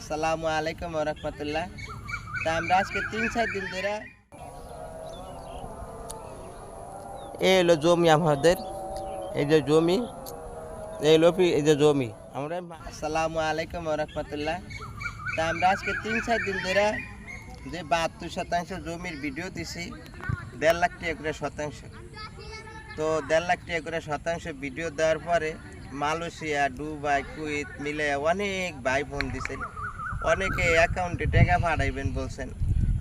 আসসালামু আলাইকুম ওয়া রাহমাতুল্লাহ। তা আমরা আজকে ৩-৪ দিন ধরে হলো জমি আমাদের, এই যে জমি, এই যে জমি আমরা। আসসালামু আলাইকুম ওয়া রাহমাতুল্লাহ। তা আমরা আজকে ৩-৪ দিন ধরে যে ৭২% জমির ভিডিও দিছি, ১.৫ লাখ টাকা করে শতাংশ। তো ১.৫ লাখ টাকা করে শতাংশ ভিডিও দেওয়ার পরে মালয়েশিয়া, দুবাই, কুয়েত মিলে অনেক ভাই ফোন দিছেন, অনেকে অ্যাকাউন্টে টাকা পাঠাইবেন বলছেন।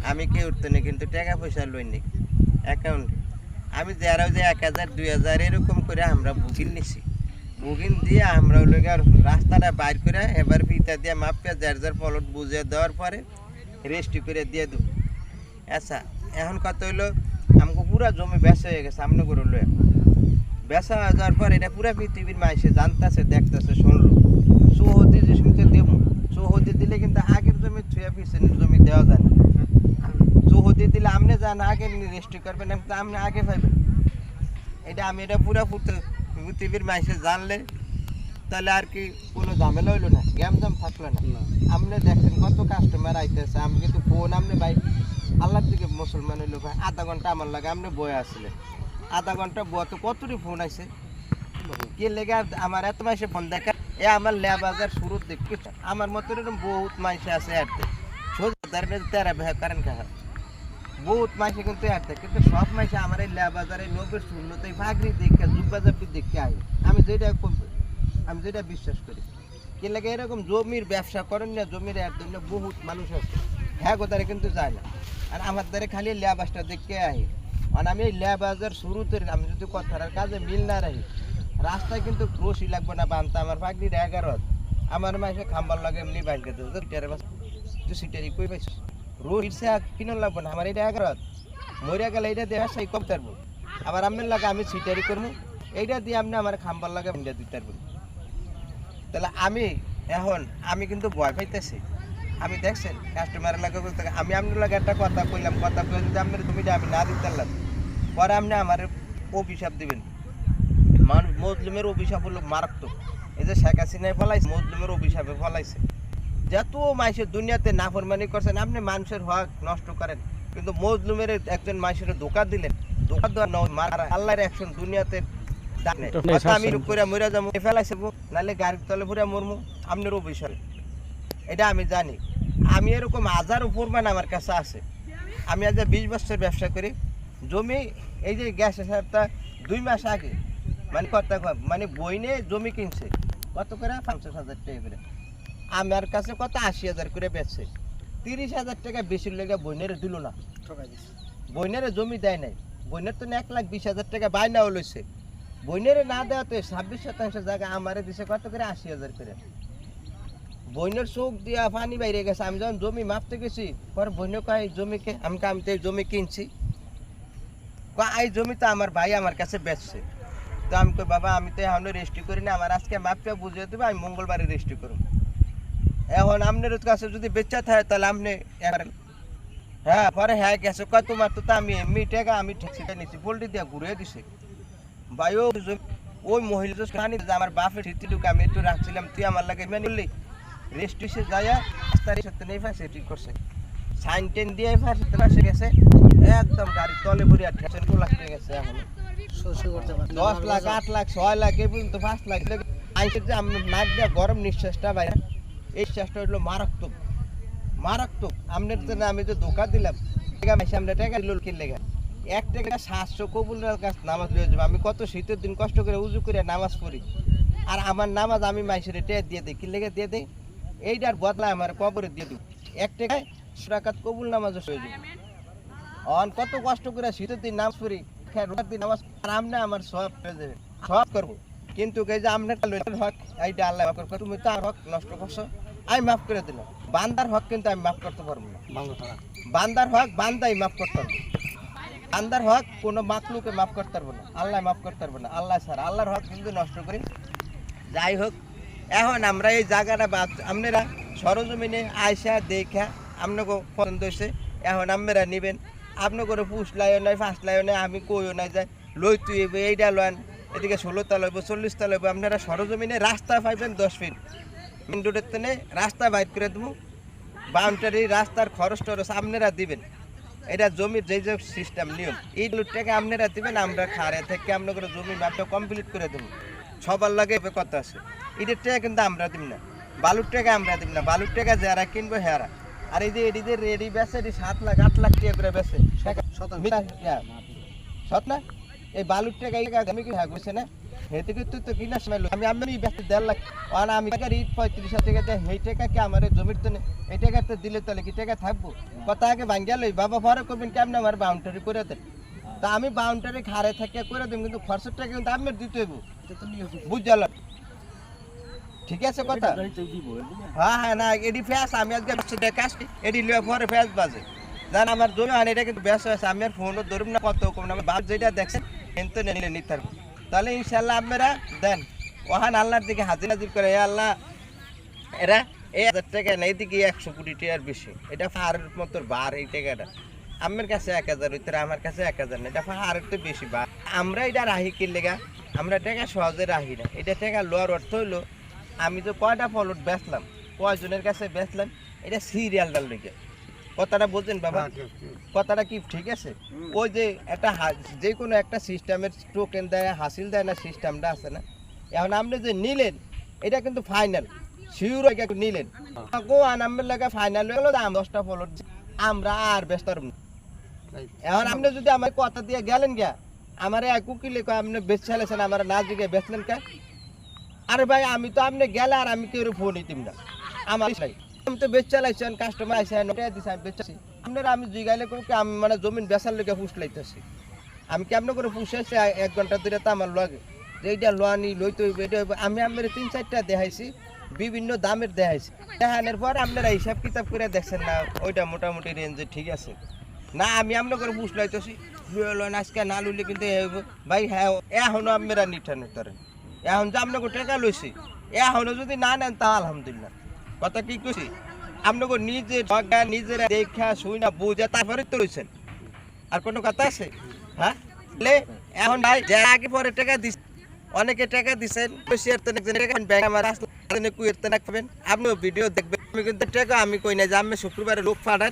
আমি কেউ তো নেই, কিন্তু টাকা পয়সা লইনি অ্যাকাউন্টে। আমি যারা যে ১,০০০, ২,০০০ এরকম করে আমরা বুকিং নিছি। বুকিং দিয়ে আমরা রাস্তাটা বাইর করে এবার ফিতা দিয়ে মাপিয়া যার ফলট বুঝিয়ে দেওয়ার পরে রেজিস্ট্রি করে দিয়ে দেব। আচ্ছা, এখন কথা হইলো আমাকে পুরা জমি বেচা হয়ে গেছে, সামনে করে লয়ে বেচা হয়ে যাওয়ার পর এটা পুরা পৃথিবীর মাইসে জানতেছে, দেখতেছে, শুনলো। চৌহদি যে শুনতে দেব, চৌহদি দিলে কিন্তু আগের জমি ছুঁয়া পিছনের জমি দেওয়া যায় না। চৌহদি দিলে আপনি যান আগে রেজিস্ট্রি করবেন, আপনি আগে পাইবেন। এটা পুরা পৃথিবীর মাইসে জানলে তাহলে আর কি কোনো ঝামেলা হইলো না, গ্যামজাম থাকলো না। আপনি দেখছেন কত কাস্টমার আইতেছে, আমি কিন্তু ফোন আপনি ভাই আল্লাহর দিকে মুসলমান হইলো ভাই, আধা ঘন্টা আমার লাগে আপনি বয়ে আসছিলেন, আধা ঘন্টা বয়ে তো কতটি ফোন আইছে কে লেগে আমার এত মাসে ফোন দেখা। আমার লেবাজার শুরু দেখতে আমার মতো এরকম বহুত মাইসে আছে আরতে সোজা তেরা ভেয়া করেন খাওয়া, বহুত মাইসে কিন্তু আরতে, কিন্তু সব মাইসে আমার এই লেবাজারে নবের শূন্যতে ভাগরি দেখে জুব্বাজাবি দেখে আই। আমি যেটা বিশ্বাস করি কে লাগে এরকম জমির ব্যবসা করেন না, জমির এর জন্য বহুত মানুষ আছে, হ্যাঁ গোদারে কিন্তু যায় না। আর আমার দ্বারা খালি লেবাসটা দেখে আহি। আর আমি এই লেবাজার শুরুতে আমি যদি কথার কাজে মিল না রাখি, রাস্তায় কিন্তু রশি লাগবে না বানতে। আমার পাগড়ির ১১ আমার মাসে খাম্বার লাগে এমনি বাইকে তুই সিটারি কই পাইছ রশি কিনে লাগবে না আমার, এটা ১১ মরিয়া গেলে এটা দিয়ে সেই কম তারবো। আবার আপনার লাগে আমি সিটারি করবো, এইটা দিয়ে আপনি আমার খাম্বার লাগে দিতে পারবেন। তাহলে আমি কিন্তু ভয় পাইতেছি। আমি দেখছেন কাস্টমারের লাগে বলতে আমি আপনার লাগে একটা কথা কইলাম, কথা কই যদি আপনার জমিটা আমি না দিতে পারলাম পরে আপনি আমার অভিশাপ দিবেন। মানুষ মজলুমের অভিশাপ হলো মারাত্মক। এই যে শেখ হাসিনায় ফলাইছে, মজলুমের অভিশাপে ফলাইছে। যত মানুষের দুনিয়াতে নাফরমানি করছেন, আপনি মানুষের হক নষ্ট করেন, কিন্তু মজলুমের একজন মানুষের ধোকা দিলেন। ধোকা দেওয়া মারা আল্লাহর অ্যাকশন দুনিয়াতে আমি করে মরে যাবো ফেলাইছে, নাহলে গাড়ির তলে পুরা মরমু আপনার অভিশাপ। এটা আমি জানি। আমি এরকম হাজারো প্রমাণ আমার কাছে আছে। আমি আজ ২০ বছর ব্যবসা করি। জমি এই যে গ্যাস সাহেবটা ২ মাস আগে মানে বইনে জমি কিনছে কত করে ৫০,০০০ টাকা করে, আমার কাছে কত ৮০,০০০ করে বেচছে। ৩০,০০০ টাকা বেশি লেগে বইনের দিল না, বইনের জমি দেয় নাই। বইনের তো ১,২০,০০০ টাকা বাইনাও লইছে, বইনের না দেওয়াতে ২৬% জায়গা আমারে দিছে কত করে ৮০,০০০ করে। বইনের চোখ দিয়া পানি বাইরে গেছে। আমি যখন জমি মাপতে গেছি পরে বইনে কয় জমিকে আমি তো এই জমি কিনছি, এই জমি তো আমার ভাই আমার কাছে বেচছে। তো আমি কই বাবা আমি তো এখন রেজিস্ট্রি করি না, আমার আজকে মাপটা বুঝিয়ে দেবে, আমি মঙ্গলবারে রেজিস্ট্রি করব। এখন আপনার কাছে যদি বেচা থাকে তাহলে আপনি হ্যাঁ পরে হ্যাঁ গেছে কয় তোমার তো আমি এমনি টাকা আমি ঠিকঠাক নিচ্ছি পোল্ট্রি দিয়ে ঘুরিয়ে দিছে ভাই। ওই মহিলা আমার বাপের স্মৃতিটুকু আমি একটু রাখছিলাম, তুই আমার লাগে মেনে নিলি রেজিস্ট্রিসে যাইয়া রাস্তার নেই ফাঁসে ঠিক করছে, সাইন টেন দিয়ে ফাঁসে গেছে, একদম গাড়ি তলে ভরিয়া ঠেসেন খোলা হয়ে গেছে। এখন ১০ লাখ, ৮ লাখ, ৬ লাখ, এই পর্যন্ত ৫ লাখ আইসের যে আমি নাক দিয়ে গরম নিঃশ্বাসটা ভাই, এই শ্বাসটা হইলো মারাত্মক মারাত্মক। আপনার জন্য আমি যে ধোকা দিলাম আমরা টাকা দিল কিনলে ১ টাকা ৭০০ কবুলের কাছে নামাজ লয়ে যাবো। আমি কত শীতের দিন কষ্ট করে উজু করে নামাজ পড়ি, আর আমার নামাজ আমি মাইসের টেয়া দিয়ে দিই, কিনলে দিয়ে দেয়। এইটার বদলা আমার কবরে দিয়ে দিব ১ টাকায় রাকাত কবুল নামাজও হয়ে যাবে। কত কষ্ট করে শীতের দিন নামাজ পড়ি, রোজার দিন নামাজ, আর আপনি আমার সব হয়ে যাবে, সব করবো। কিন্তু এই যে আপনার হক এইটা আল্লাহ মাফ করবে, তুমি তো আর হক নষ্ট করছো, আমি মাফ করে দিলাম। বান্দার হক কিন্তু আমি মাফ করতে পারবো না। বান্দার হক বান্দাই মাফ করতে পারবো, বান্দার হক কোনো মাকলুকে মাফ করতে পারবো না, আল্লাহ মাফ করতে পারবো না। আল্লাহ স্যার আল্লাহর হক যদি নষ্ট করি, যাই হোক। এখন আমরা এই জায়গাটা আপনারা সরজমিনে আয়সা দেখা আপনাকে পছন্দ হয়েছে, এখন আপনারা নেবেন। আপনাকে পুষ লাইও নাই, ৫ লাইও নাই, আমি কইও নাই যায় লই তুই এইটা লন, এদিকে ১৬টা লইব, ৪০টা লইব। আপনারা সরজমিনে রাস্তা পাইবেন ১০ ফিট, মেন রোডের তেনে রাস্তা বাইর করে দেবো, বাউন্ডারি রাস্তার খরচ টরচ আপনারা দিবেন, এটা জমির যে যে সিস্টেম নিয়ম এইগুলোর টাকা আপনারা দিবেন, আমরা খারে থেকে আপনাদের জমি মাপটা কমপ্লিট করে দেবো। সবার লাগে কথা আছে, এটার টাকা কিন্তু আমরা দিব না, বালুর টাকা আমরা দিব না, বালুর টাকা যারা কিনবো হেরা। আর এই যে এটিদের রেডি বেছে 7 লাখ 8 লাখ টাকা করে বেছে সত না, এই বালুর টাকা আমি কি হ্যাঁ করছে না হেতে কিন্তু তো কিনার সময় আমি বেচতে 1.5 লাখ, আর আমি ইট 35,000 টাকা দেয়, সেই টাকা কি আমার জমির তো এই টাকা তো দিলে তাহলে কি টাকা থাকবো? কথা আগে ভাঙ্গিয়া লই বাবা পরে করবেন কেমন আমার বাউন্ডারি করে দেন, তা আমি বাউন্ডারি খারে থেকে করে দেব, কিন্তু খরচের টাকা কিন্তু আমি দিতে হইব, বুঝল? ঠিক আছে কথা? হ্যাঁ হ্যাঁ না এডি ফ্যাস আমি আজকে কাজটি এডি লিয়ে পরে ফ্যাস বাজে জান আমার জমি হয় এটা কিন্তু ব্যস্ত আছে, আমি আর ফোনও ধরুন না কত কম না, বাদ যেটা দেখছেন কিন্তু নিলে নিতে পারবো। তাহলে ইনশাল্লাহ আপনারা দেন ওহান আল্লাহর দিকে হাজির হাজির করে, আল্লাহ এরা 1,000 টাকা নেই, এদিকে 100 কোটি টাকার বেশি, এটা ফাহারের মতো বার। এই টাকাটা আমার কাছে 1,000 হইতে আমার কাছে 1,000 না, এটা ফাহারের তো বেশি বার। আমরা এটা রাহি কিনলে গা আমরা টাকা সহজে রাহি না, এটা টাকা লোয়ার অর্থ হইলো আমি তো কয়টা ফলট বেচলাম, কয়জনের কাছে বেচলাম, এটা সিরিয়ালটার লেগে। কথাটা বলছেন বাবা? কথাটা কি ঠিক আছে? ওই যে একটা যে কোনো একটা সিস্টেমের টোকেন দেয় হাসিল দেয় না, সিস্টেমটা আছে না, এখন আপনি যে নিলেন এটা কিন্তু ফাইনাল শিওর হয়ে নিলেন, গো আনামের লাগে ফাইনাল হয়ে গেল দাম 10টা ফলট আমরা আর ব্যস্ত। এখন আপনি যদি আমার কথা দিয়ে গেলেন গিয়া আমার এক উকিলে আপনি বেচ চাইলেছেন, আমার না জিগে বেচলেন কে? আরে ভাই আমি তো আপনি গেলে আর আমি কেউ ফোন দিতাম না, আমার আমি তো বেচ চালাইছেন, কাস্টমার আইসে দিছে আমি বেচাছি, আপনারা আমি জিগাইলে আমি মানে জমিন বেচার লেগে ফুস লাইতেছি, আমি কেমন করে পুষাইছি 1 ঘন্টা ধরে তো আমার লাগে যে এইটা লোয়া নি লইতে হইবে, এটা আমি আপনার 3-4টা দেখাইছি, বিভিন্ন দামের দেখাইছি, দেখানোর পর আপনারা হিসাব কিতাব করে দেখছেন না ওইটা মোটামুটি রেঞ্জে ঠিক আছে না, আমি আপনার করে পুষ লাইতেছি আজকে না লইলে কিন্তু ভাই হ্যাঁ এখনো আপনারা নিঠান ধরেন, এখন যে আপনাকে টাকা লইছি এখনো যদি না নেন তা আলহামদুলিল্লাহ। কথা কি কইছি আপনাকে নিজে নিজেরা দেখা শুই না বুঝে তারপরে তো রয়েছেন, আর কোনো কথা আছে? হ্যাঁ এখন ভাই যারা আগে পরে টাকা দিচ্ছেন, অনেকে টাকা দিচ্ছেন আপনিও ভিডিও দেখবেন, আমি কিন্তু টাকা আমি কই না যে আমি শুক্রবারে লোক পাঠান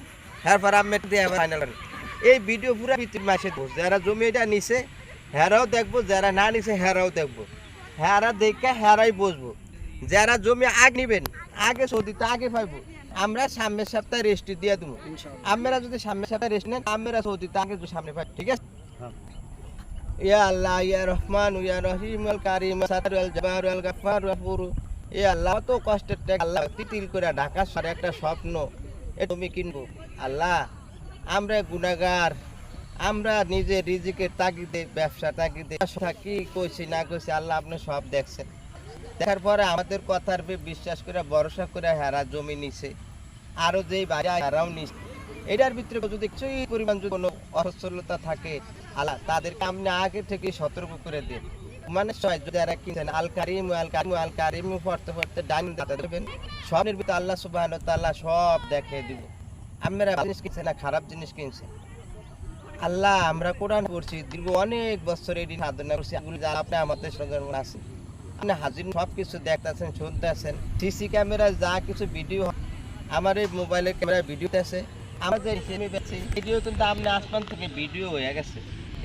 এরপর আমি ফাইনাল এই ভিডিও পুরো মাসে যারা জমি এটা নিছে হেরাও দেখবো, যারা না নিছে হেরাও দেখবো, হেরা দেখে হেরাই বসবো, যারা জমি আগ নিবেন আগে সৌদিতে আগে পাইবো, আমরা সামনের সপ্তাহে রেস্ট দিয়ে দেবো, আমরা যদি সামনের সপ্তাহে রেস্ট নেন আমরা সৌদিতে আগে সামনে পাই, ঠিক আছে? ইয়া আল্লাহ ইয়া রহমান ইয়া রহিম আল কারিম সাতার আল জব্বার আল গফফার গফুর, এ আল্লাহ তো কষ্টের টাকা আল্লাহ তিতিল করে ঢাকা শহরে একটা স্বপ্ন এ তুমি কিনবো, আল্লাহ আমরা গুনাহগার, আমরা নিজে রিজিকের তাগিদে ব্যবসা তাগিদে কি কইছি না কইছি আল্লাহ আপনি সব দেখছেন, দেখার পরে আমাদের কথার বিশ্বাস করে ভরসা করে হেরা জমি নিছে, আরো যেই বাড়ি হেরাও নিছে, এটার ভিতরে যদি কিছুই পরিমাণ যদি কোনো অসচ্ছলতা থাকে আল্লাহ তাদেরকে আপনি আগে থেকে সতর্ক করে দেন, মানে যারা কিনছেন আল কারিম আল কারিম আল কারিম পড়তে পড়তে ডাইন দেবেন, সবের ভিতরে আল্লাহ সুবহানাহু ওয়া তাআলা সব দেখে দিব, আপনারা জিনিস কিনছেন না খারাপ জিনিস কিনছেন, আল্লাহ আমরা কোরআন পড়ছি দীর্ঘ অনেক বছর এটি সাধনা করছি, আপনি আমাদের সঙ্গে আছেন, আপনি হাজির সব কিছু দেখতেছেন শুনতেছেন, সিসি ক্যামেরায় যা কিছু ভিডিও আমার এই মোবাইলের ক্যামেরায় ভিডিওতে আছে, আমাদের ভিডিও কিন্তু আপনি আসমান থেকে ভিডিও হয়ে গেছে,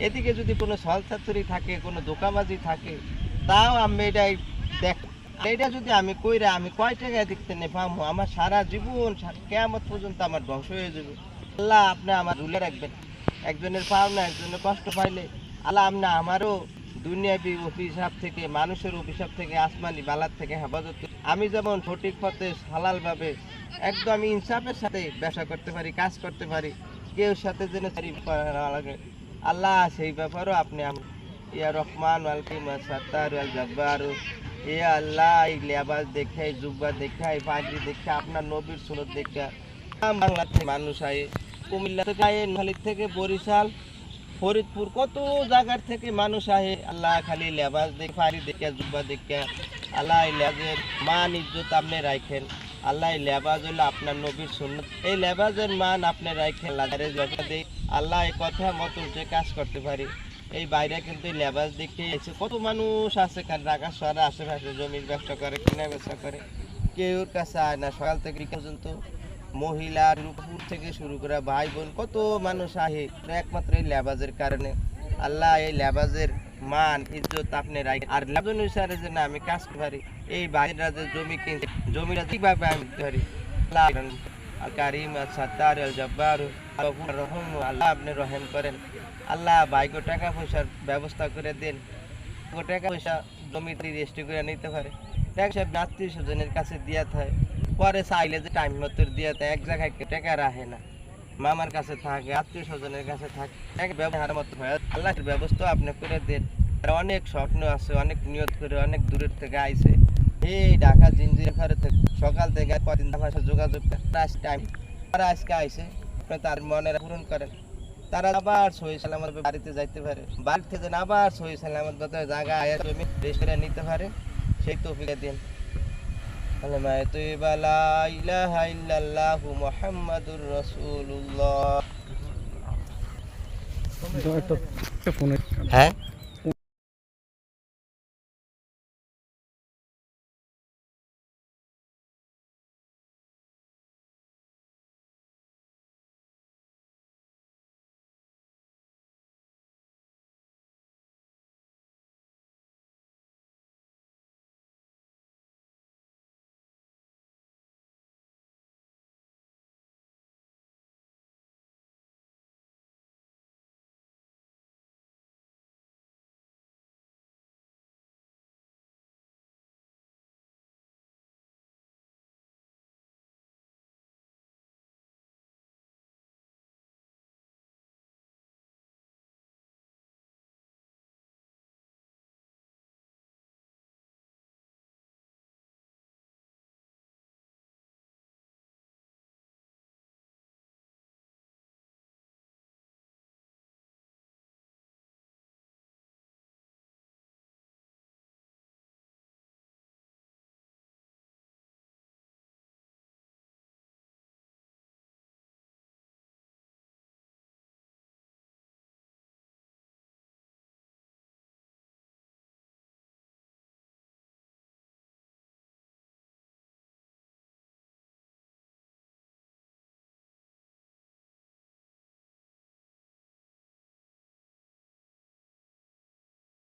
এদিকে যদি কোনো ছলছাতুরি থাকে কোনো ধোঁকাবাজি থাকে তাও আমি এটাই দেখ, এটা যদি আমি কইরা আমি কয় টাকা দেখতে নে পাবো, আমার সারা জীবন কিয়ামত পর্যন্ত আমার ধ্বংস হয়ে যাবে, আল্লাহ আপনি আমার রুলে রাখবেন, একজনের পাওনা একজনের কষ্ট পাইলে আল্লাহ আপনি আমারও দুনিয়াবি অভিশাপ থেকে মানুষের অভিশাপ থেকে আসমানি বালার থেকে হেফাজত, আমি যেমন সঠিক পথে হালালভাবে একদম ইনসাফের সাথে ব্যবসা করতে পারি কাজ করতে পারি, কেউ সাথে যেন লাগে আল্লাহ সেই ব্যাপারও আপনি ইয়া রহমান ওয়াল কারিম ওয়াল সাত্তার ওয়াল জব্বার, এ আল্লাহ এই লেবাস দেখে এই জুব্বা দেখে এই পাগড়ি দেখে আপনার নবীর সুন্নত দেখে বাংলার থেকে মানুষ আয়ে, কুমিল্লা থেকে আয়ে, নোয়াখালী থেকে বরিশাল ফরিদপুর কত জায়গার থেকে মানুষ আহে, আল্লাহ খালি লেবাস দেখে পাগড়ি দেখে জুব্বা দেখে, আল্লাহ এই লেবাসের মান ইজ্জত আপনি রাখেন, আল্লাহ এই লেবাস হলো আপনার নবীর সুন্নত, এই লেবাসের মান আপনি রাখেন, আল্লাহ এই কথা মতো যে কাজ করতে পারি, এই বাইরে কিন্তু লেবাস দেখে এসে কত মানুষ আছে ঢাকা শহরে আশেপাশে জমির ব্যবসা করে কিনা ব্যবসা করে, কেউর কাছে আয় না, সকাল থেকে পর্যন্ত মহিলার উপর থেকে শুরু করে ভাই বোন কত মানুষ আহে একমাত্র এই লেবাজের কারণে। আল্লাহ এই লেবাজের মান ইজ্জত আপনি রাখেন। আর লেবাজ অনুসারে যে না আমি কাজ করতে পারি, এই বাইরেরা যে জমি কিনছে জমিটা কিভাবে আমি দিতে পারি। আল্লাহ আল কারিম আল সাত্তার আল জব্বার রহম, আল্লাহ আপনি রহেম করেন। আল্লাহ ভাইকে টাকা পয়সার ব্যবস্থা করে দেন, টাকা পয়সা জমিতে রেজিস্ট্রি করে নিতে পারে। টাকা আত্মীয় স্বজনের কাছে দিয়ে হয়, পরে চাইলে যে টাইম মতো দিয়ে এক জায়গায় টাকা রাখে না, মামার কাছে থাকে, আত্মীয় স্বজনের কাছে থাকে, ব্যবহার মতো হয়। আল্লাহর ব্যবস্থা আপনি করে দেন। আর অনেক স্বপ্ন আছে, অনেক নিয়ত করে অনেক দূরের থেকে আইছে, এই ঢাকা জিঞ্জির থেকে সকাল থেকে কদিন আমার সাথে যোগাযোগ টাইম তারা আজকে আইসে, আপনি তার মনের পূরণ করেন। তারা আবার সহি সালামত বাড়িতে যাইতে পারে, বাড়ি থেকে যেন আবার সহি সালামত জায়গা আয়া জমি রেজিস্ট্রি নিতে পারে, সেই তৌফিক দিন। কালেমা তয়্যিবা লা ইলাহা ইল্লাল্লাহু মুহাম্মাদুর রাসূলুল্লাহ। একটা ফোনে হ্যাঁ